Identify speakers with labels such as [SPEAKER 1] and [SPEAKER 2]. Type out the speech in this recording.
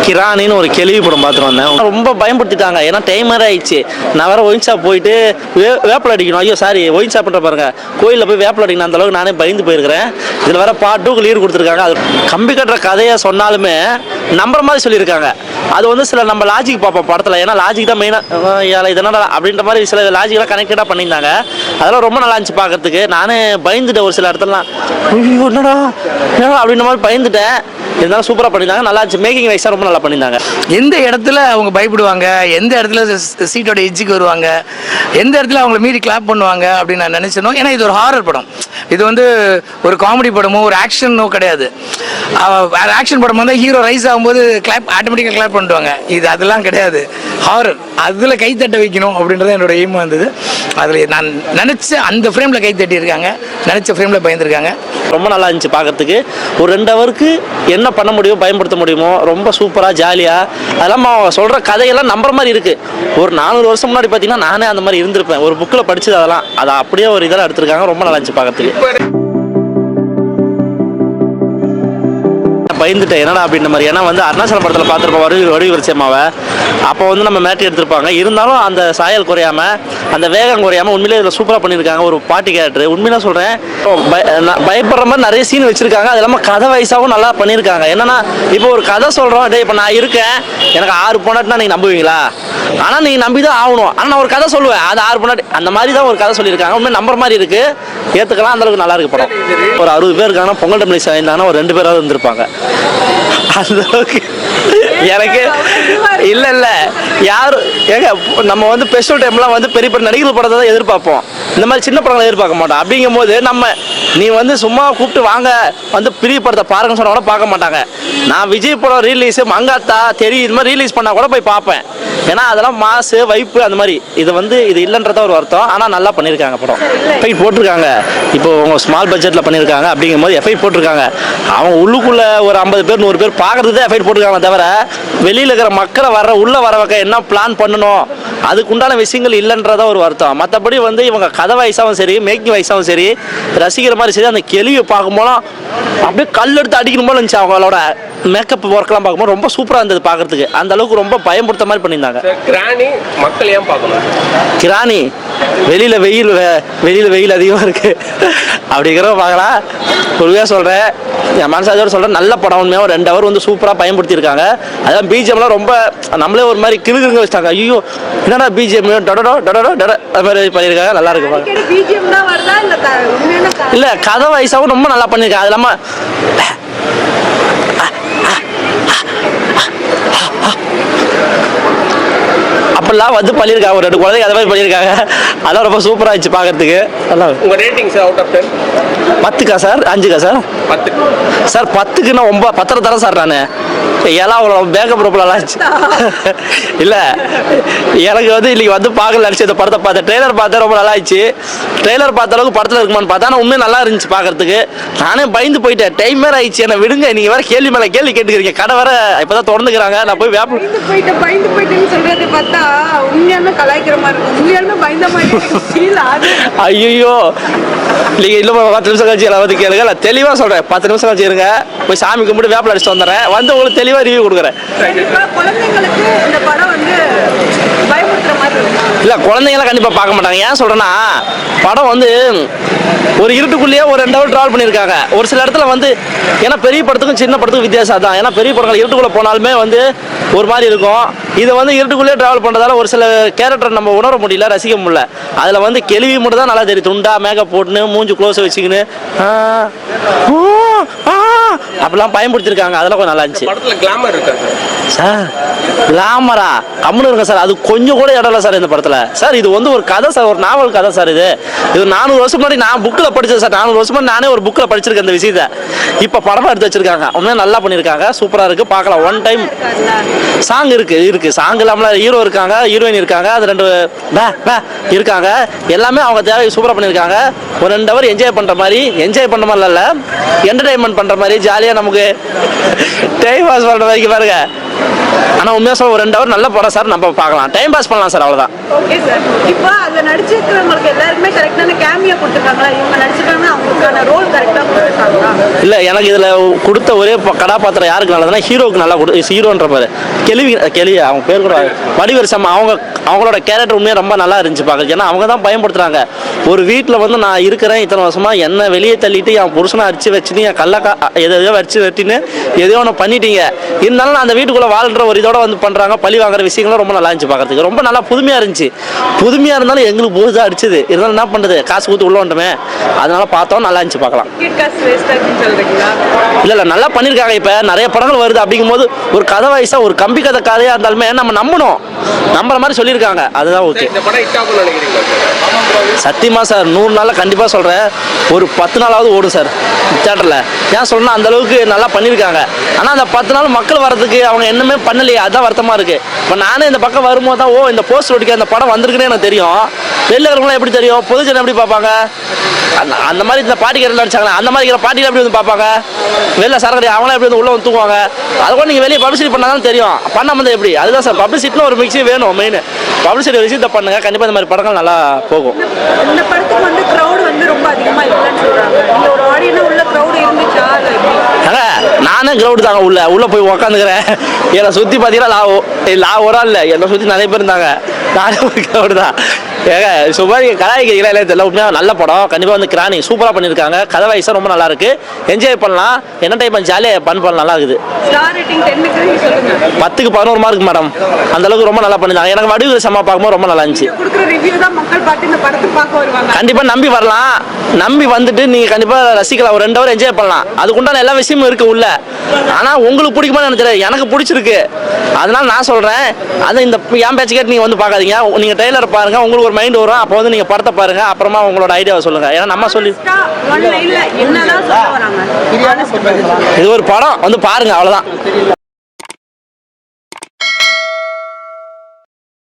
[SPEAKER 1] கிரானின்னு ஒரு கேள்வி படம் பார்த்துட்டு வந்தேன். ரொம்ப பயன்படுத்திட்டாங்க. ஏன்னா டைமர் ஆயிடுச்சு. நான் வேற ஒயின் ஷாப் போயிட்டு வேப்பில் அடிக்கணும். ஐயோ சாரி, ஒயின் ஷாப்ன்ற பாருங்க, கோயிலில் போய் வேப்பில் அடிக்கணும். அந்த அளவுக்கு நானே பயந்து போயிருக்கிறேன். இதில் வேற பார்ட் 2க்கு லீடு கொடுத்துருக்காங்க. அது கம்பி கட்டுற கதையை சொன்னாலுமே நம்புற மாதிரி சொல்லியிருக்காங்க. அது வந்து சில நம்ம லாஜிக் பார்ப்போம் படத்தில். ஏன்னா லாஜிக் தான் மெயினாக இதனால அப்படின்ற மாதிரி சில லாஜிக்கெலாம் கனெக்டடாக பண்ணியிருந்தாங்க. அதெல்லாம் ரொம்ப நல்லா இருந்துச்சு பார்க்கறதுக்கு. நானே பயந்துட்டேன் ஒரு சில இடத்துலலாம். ஐயோ என்னடா அப்படின்ற மாதிரி பயந்துட்டேன். இருந்தாலும் சூப்பராக பண்ணியிருந்தாங்க. நல்லா இருந்துச்சு. மேக்கிங் வைஸாக ரொம்ப நல்லா பண்ணியிருந்தாங்க.
[SPEAKER 2] எந்த இடத்துல அவங்க பயப்படுவாங்க, எந்த இடத்துல சீட்டோட எஜ்ஜுக்கு வருவாங்க, எந்த இடத்துல அவங்கள மீறி கிளாப் பண்ணுவாங்க அப்படின்னு நான் நினச்சேனோ. ஏன்னா இது ஒரு ஹாரர் படம். இது வந்து ஒரு காமெடி படமோ ஒரு ஆக்ஷனோ கிடையாது. வேறு ஆக்ஷன் படம் வந்து ஹீரோ ரைஸ் ஆகும்போது கிளாப் ஆட்டோமேட்டிக்காக கிளாப் பண்ணிடுவாங்க. இது அதெல்லாம் கிடையாது. ஹாரர் அதில் கை தட்ட வைக்கணும் அப்படின்றது என்னோட எய்ம் வந்தது. அதில் நான் நினச்ச அந்த ஃப்ரேமில் கை தட்டியிருக்காங்க, நினச்ச ஃப்ரேமில் பயந்துருக்காங்க.
[SPEAKER 1] ரொம்ப நல்லா இருந்துச்சு பார்க்கறதுக்கு. ஒரு 2 ஹவருக்கு என்ன பண்ண முடியும், பயன்படுத்த முடியுமோ ரொம்ப சூப்பராக ஜாலியாக. அதெல்லாம் சொல்கிற கதையெல்லாம் நம்புற மாதிரி இருக்குது. ஒரு 400 வருஷம் முன்னாடி பார்த்தீங்கன்னா நானே அந்த மாதிரி இருந்திருப்பேன். ஒரு புக்கில் படிச்சது அதெல்லாம். அதை அப்படியே ஒரு இதெல்லாம் எடுத்திருக்காங்க. ரொம்ப நல்லா இருந்துச்சு பார்க்கறதுக்கு. பயந்துட்டேன் என்னடா அப்படின்ற மாதிரி. ஏன்னா வந்து அருணாச்சல படத்தில் பார்த்துருப்போம் வடிவரிசமாவை. அப்போ வந்து நம்ம மேட்டி எடுத்திருப்பாங்க. இருந்தாலும் அந்த சாயல் குறையாமல், அந்த வேகம் குறையாமல் உண்மையிலே இதில் சூப்பராக பண்ணியிருக்காங்க. ஒரு பாட்டி கேரக்டர் உண்மையில சொல்கிறேன், பயப்படுற மாதிரி நிறைய சீன் வச்சுருக்காங்க. அது இல்லாமல் கதை வயசாகவும் நல்லா பண்ணியிருக்காங்க. என்னன்னா இப்போ ஒரு கதை சொல்கிறோம், டே இப்போ நான் இருக்கேன், எனக்கு 6 பொண்டாட்டினா நீங்கள் நம்புவீங்களா? ஆனால் நீங்கள் நம்பி தான் ஆகணும். ஆனால் நான் ஒரு கதை சொல்லுவேன், அது 6 பொண்டாட்டி, அந்த மாதிரி தான் ஒரு கதை சொல்லியிருக்காங்க. உண்மையை நம்புற மாதிரி இருக்குது. ஏற்றுக்கலாம். அந்தளவுக்கு நல்லா இருக்கு படம். ஒரு 60 பேர் இருக்காங்கன்னா பொங்கல் டெம்பிள் இருந்தாங்கன்னா ஒரு 2 பேராவது இருந்திருப்பாங்க. அந்த அளவுக்கு எனக்கு இல்லை யாரும் ஏங்க நம்ம வந்து ஃபெஸ்டிவல் டைம்லாம் வந்து பெரிய பெரிய நடிகர்கள் படத்தை தான் எதிர்பார்ப்போம். இந்த மாதிரி சின்ன படங்களை எதிர்பார்க்க மாட்டோம். அப்படிங்கும் போது நீ வந்து சும்மா கூப்பிட்டு வாங்க வந்து பெரிய படத்தை பாருங்கன்னு சொன்னா கூட பார்க்க மாட்டாங்க. நான் விஜய் படம் ரீலீஸு மங்காத்தா தெரியும் இது மாதிரி ரிலீஸ் பண்ணால் கூட போய் பார்ப்பேன். ஏன்னா அதெல்லாம் மாசு வைப்பு அந்த மாதிரி. இது வந்து இது இல்லைன்றத ஒரு அர்த்தம். ஆனால் நல்லா பண்ணியிருக்காங்க படம். எஃபெக்ட் போட்டிருக்காங்க. இப்போ அவங்க ஸ்மால் பட்ஜெட்டில் பண்ணியிருக்காங்க. அப்படிங்கும் போது எஃபெக்ட் போட்டிருக்காங்க. அவங்க உள்ளுக்குள்ளே ஒரு 50 பேர் 100 பேர் பார்க்குறது தான் எஃபெக்ட் போட்டிருக்காங்க. தவிர வெளியில் இருக்கிற மக்களை உள்ளே வர வைக்க என்ன பிளான் பண்ணணும் அதுக்குண்டான விஷயங்கள் இல்லைன்றத ஒரு அர்த்தம். மற்றபடி வந்து இவங்க கதை வயசாகவும் சரி, மேக்கிங் வயசாகவும் சரி, ரசிக்கிற மாதிரி சரி, அந்த கேள்வியை பார்க்கும்போது அப்படியே கல் எடுத்து அடிக்கணும் போல இருந்துச்சு. அவங்களோட மேக்கப் ஒர்க்லாம் பார்க்கும்போது ரொம்ப சூப்பராக இருந்தது பார்க்கறதுக்கு. அந்த அளவுக்கு ரொம்ப பயன்படுத்த மாதிரி பண்ணியிருந்தாங்க.
[SPEAKER 3] கிரானி மக்கள் ஏன் பார்க்கணும்?
[SPEAKER 1] கிரானி வெளியில் வெயில் அதிகமாக இருக்குது அப்படிங்கிறத பார்க்கலாம். பொதுவாக சொல்கிறேன், என் மனசாஜோட சொல்கிறேன், நல்ல படம். உண்மையாக ஒரு 2 ஹவர் வந்து சூப்பராக பயன்படுத்தியிருக்காங்க. அதான் பிஜிஎம்லாம் ரொம்ப நம்மளே ஒரு மாதிரி கிளுகிழுங்க வச்சிட்டாங்க. ஐயோ என்னடா பிஜிஎம் டொடோ அது மாதிரி பண்ணியிருக்காங்க. நல்லா இருக்கு. இல்லை கதை வயசாகவும் ரொம்ப நல்லா பண்ணியிருக்காங்க. அது இல்லாமல் அப்படிலாம் வந்து பண்ணியிருக்காங்க. ஒரு 2 குழந்தைங்க அதை மாதிரி பண்ணியிருக்காங்க. அதெல்லாம் ரொம்ப சூப்பராக இருந்துச்சு பார்க்கறதுக்கு. நல்லா.
[SPEAKER 3] உங்கள் ரேட்டிங் சார் அவுட் ஆஃப் 10?
[SPEAKER 1] 10க்கா சார்? 5க்கா சார்?
[SPEAKER 3] 10
[SPEAKER 1] சார். 10க்கு நான் 10 தரேன் சார். நான் எல்லாம் அவ்வளோ மேக்கப் ரொம்ப நல்லா இருந்துச்சு. இல்லை எனக்கு வந்து இன்னைக்கு வந்து பார்க்கல நினச்சி இந்த படத்தை பார்த்தேன். ட்ரெய்லர் பார்த்தேன், ரொம்ப நல்லா இருந்துச்சு. ட்ரெய்லர் பார்த்த அளவுக்கு படத்தில் இருக்குமான்னு பார்த்தா ஆனால் உண்மையாக நல்லா இருந்துச்சு பார்க்கறதுக்கு. நானே பயந்து போயிட்டேன். டைம் வேறு ஆயிடுச்சு. என்னை விடுங்க, நீங்கள் வேறு கேள்வி மேலே கேள்வி கேட்டுக்கிறீங்க. கடை வேறு இப்போ தான் திறந்துக்கிறாங்க. நான் போய்
[SPEAKER 4] பயந்து போயிட்டேன்னு சொல்றது பார்த்தா உண்மையாலுமே கலாய்க்கிற மாதிரி இருக்கும். உண்மையாலுமே பயந்த மாதிரி. ஐயோ
[SPEAKER 1] நீங்கள் இன்னும் 10 நிமிஷம் கழிச்சு எல்லாம் வந்து கேளுங்க. நான் தெளிவாக சொல்கிறேன். 10 நிமிஷம் கழிச்சு இருங்க, போய் சாமி கும்பிட்டு வேப்பில் அடிச்சுட்டு வந்துடுறேன். வந்து உங்களுக்கு தெளிவாக ரிவ்யூ கொடுக்குறேன்.
[SPEAKER 4] குழந்தைங்களுக்கு இந்த படம் வந்து பயமுறுத்துற மாதிரி
[SPEAKER 1] இல்லை, குழந்தைங்களாம் கண்டிப்பாக பார்க்க மாட்டாங்க. ஏன் சொல்கிறேன்னா படம் வந்து ஒரு இருட்டுக்குள்ளேயே ஒரு 2 ஹவர் ட்ராவல் பண்ணியிருக்காங்க. ஒரு சில இடத்துல வந்து ஏன்னா பெரிய படத்துக்கும் சின்ன படத்துக்கும் வித்தியாசம் தான். ஏன்னா பெரிய படங்கள் இருட்டுக்குள்ளே போனாலுமே வந்து ஒரு மாதிரி இருக்கும். இதை வந்து இருட்டுக்குள்ளேயே ட்ராவல் பண்ணுறதால ஒரு சில கேரக்டர் நம்ம உணர முடியல, ரசிக்க முடியல. அதில் வந்து கேள்வி மட்டும் தான் நல்லா தெரியும். துண்டா மேக்கப் போட்டுன்னு மூஞ்சி க்ளோஸை வச்சுக்கின்னு அப்படிலாம் பயன்படுத்தியிருக்காங்க. அதெல்லாம் கொஞ்சம் நல்லா இருந்துச்சு.
[SPEAKER 3] படத்தில் கிளாமர் இருக்கா
[SPEAKER 1] சார்? கிளாமரா கம்முன்னு இருங்க சார். அது கொஞ்சம் கூட இடம் இல்லை சார் இந்த படத்தில். சார் இது வந்து ஒரு கதை சார், ஒரு நாவல் கதை சார். இது 400 வருஷம் முன்னாடி நான் புக்கில் படித்தது சார். 400 வருஷம் முன்னாடி நானே ஒரு புக்கில் படிச்சிருக்கேன் இந்த விஷயத்தை. இப்போ படமாக எடுத்து வச்சிருக்காங்க. உண்மையாக நல்லா பண்ணியிருக்காங்க. சூப்பராக இருக்குது, பார்க்கலாம். One time. சாங் இருக்குது. சாங் இல்லாமல் ஹீரோ இருக்காங்க, ஹீரோயின் இருக்காங்க, அது 2 இருக்காங்க. எல்லாமே அவங்க தேவை சூப்பராக பண்ணியிருக்காங்க. ஒரு 2 ஹவர் என்ஜாய் பண்ணுற மாதிரி இல்லை, என்டர்டைன்மெண்ட் பண்ணுற மாதிரி ஜாலியாக நமக்கு டைம் பாஸ் பண்ணுற மாதிரி பாருங்க. ஆனால் உண்மையாக சொல்ல ஒரு 2 ஹவர் நல்ல படம் சார், நம்ம பார்க்கலாம், டைம் பாஸ் பண்ணலாம் சார், அவ்வளோதான்.
[SPEAKER 4] Okay sir. இப்போ அதுல நடிச்சிருக்கிறவங்களுக்கு எல்லாருக்குமே கரெக்டான கேமியா கொடுத்துருக்காங்களா? இவங்க நடிச்சிருக்காங்கன்னா அவங்களுக்கான ரோல் கரெக்டா கொடுத்துருக்காங்களா?
[SPEAKER 1] இல்லை, எனக்கு இதில் கொடுத்த ஒரே கதாபாத்திரம் யாருக்கு நல்லதுன்னா ஹீரோவுக்கு நல்லா ஹீரோன்ற பாரு கெளி அவங்க பேர் கூட வடிவேல் சம்மா, அவங்களோட கேரக்டர் உண்மையாக ரொம்ப நல்லா இருந்துச்சு பார்க்குறது. ஏன்னா அவங்க தான் பயன்படுத்துகிறாங்க. ஒரு வீட்டில் வந்து நான் இருக்கிறேன் இத்தனை வருஷமா, என்ன வெளியே தள்ளிட்டு என் புருஷனை அடிச்சு வச்சுட்டு என் கல்லக்கா எதையோ அடிச்சு வெட்டின்னு எதையோ ஒன்று பண்ணிட்டீங்க, இருந்தாலும் நான் அந்த வீட்டுக்குள்ளே வாழ்கிற ஒரு இதோட வந்து பண்ணுறாங்க, பழி வாங்குற விஷயங்களும் ரொம்ப நல்லா இருந்துச்சு பார்க்கறதுக்கு. ரொம்ப நல்லா புதுமையாக இருந்துச்சு. புதுமையாக இருந்தாலும் எங்களுக்கு போது தான் அடிச்சுது, இருந்தாலும் என்ன பண்ணுறது, காசு கொடுத்து உள்ள வந்துட்டோமே, அதனால பார்த்தோம், நல்லா இருந்துச்சு பார்க்கலாம். இல்லை நல்லா பண்ணியிருக்காங்க. இப்போ நிறைய படங்கள் வருது, அப்படிங்கும்போது ஒரு கதை வயசா ஒரு கம்பி கதை கதையாக இருந்தாலுமே நம்ம நம்பணும், நம்புற மாதிரி சொல்லியிருக்காங்க, அதுதான் ஓகே.
[SPEAKER 3] இந்த படம் ஹிட் ஆகும்னு நினைக்கிறீங்களா?
[SPEAKER 1] சத்தியமா சார், 100 நாளில் கண்டிப்பாக சொல்கிறேன், ஒரு 10 நாளாவது ஓடும் சார் தியேட்டரில். ஏன் சொல்லணும்னா அந்த அளவுக்கு நல்லா பண்ணியிருக்காங்க. ஆனால் அந்த 10 நாள் மக்கள் வரதுக்கு அவங்க என்னமே பண்ணலையே, அதுதான் வருத்தமாக இருக்குது. இப்போ நானே இந்த பக்கம் வரும்போது தான் இந்த போஸ்ட் ஒட்டிக்க அந்த படம் வந்திருக்குன்னு எனக்கு தெரியும். வெளில இருக்கிறவங்களாம் எப்படி தெரியும், பொதுஜனம் எப்படி பார்ப்பாங்க, அந்த மாதிரி இந்த பாட்டிக்காரில் நடிச்சாங்களே அந்த மாதிரி இருக்கிற பாட்டிகள் எப்படி வந்து பார்ப்பாங்க, வெளில சரக்கடி அவங்களாம் எப்படி வந்து உள்ளே வந்து தூக்குவாங்க, அதை கூட நீங்கள் வெளியே பப்ளிசிட்டி பண்ணால் தான் தெரியும், பண்ணாமல் வந்து எப்படி. அதுதான் சார், பப்ளிசிட்டின்னு ஒரு மிக்ஸி வேணும், மெயின் பப்ளிசிட்டி ஒரு விஷயத்தை பண்ணுங்க, கண்டிப்பாக இந்த மாதிரி படங்கள் நல்லா போகும்.
[SPEAKER 4] இந்த படத்துக்கு வந்து கிரௌட் வந்து ரொம்ப அதிகமா இல்லைன்னு சொல்றாங்க. இந்த ஒரு ஆடியனா உள்ள கிரௌட் இருந்துச்சா?
[SPEAKER 1] நானே கிரௌடு தாங்க, உள்ள போய் உக்காந்துக்கிறேன். என்னை சுற்றி பார்த்தீங்கன்னா லாவோரா இல்லை, என்னை சுற்றி நிறைய பேர் இருந்தாங்க, நானே ஒரு கிரௌடு தான். ஏங்க சுமாரி கலாய்க்கிறீங்களா இல்லை தெரியல, உண்மையாக நல்ல படம், கண்டிப்பாக வந்து கிராணி சூப்பராக பண்ணியிருக்காங்க, கதை வயசாக ரொம்ப நல்லா இருக்கு, என்ஜாய் பண்ணலாம், என்ன டைப் ஜாலியாக பண்ணலாம், நல்லா இருக்குது. 10க்கு 11 மார்க் மேடம், அந்த அளவுக்கு ரொம்ப நல்லா பண்ணிருந்தாங்க. எனக்கு வடிவேல் சம்மா பார்க்கும்போது ரொம்ப நல்லா இருந்துச்சு. கண்டிப்பாக நம்பி வரலாம், நம்பி வந்துட்டு நீங்கள் கண்டிப்பாக ரசிக்கலாம், ஒரு 2 ஹவர் என்ஜாய் பண்ணலாம், அதுக்குண்டான எல்லா விஷயமும் இருக்கு உள்ள. ஆனால் உங்களுக்கு பிடிக்குமா எனக்கு தெரியாது, எனக்கு பிடிச்சிருக்கு, அதனால நான் சொல்கிறேன். அது இந்த என் பேச்சு கேட்டு நீங்கள் வந்து பார்க்காதீங்க, நீங்கள் ட்ரெய்லர் பாருங்கள், உங்களுக்கு ஒரு மைண்ட் வரும், அப்போ வந்து நீங்கள் படத்தை பாருங்க, அப்புறமா உங்களோட ஐடியாவை சொல்லுங்கள். ஏன்னா நம்ம சொல்லி இது ஒரு படம் வந்து பாருங்க, அவ்வளோதான்.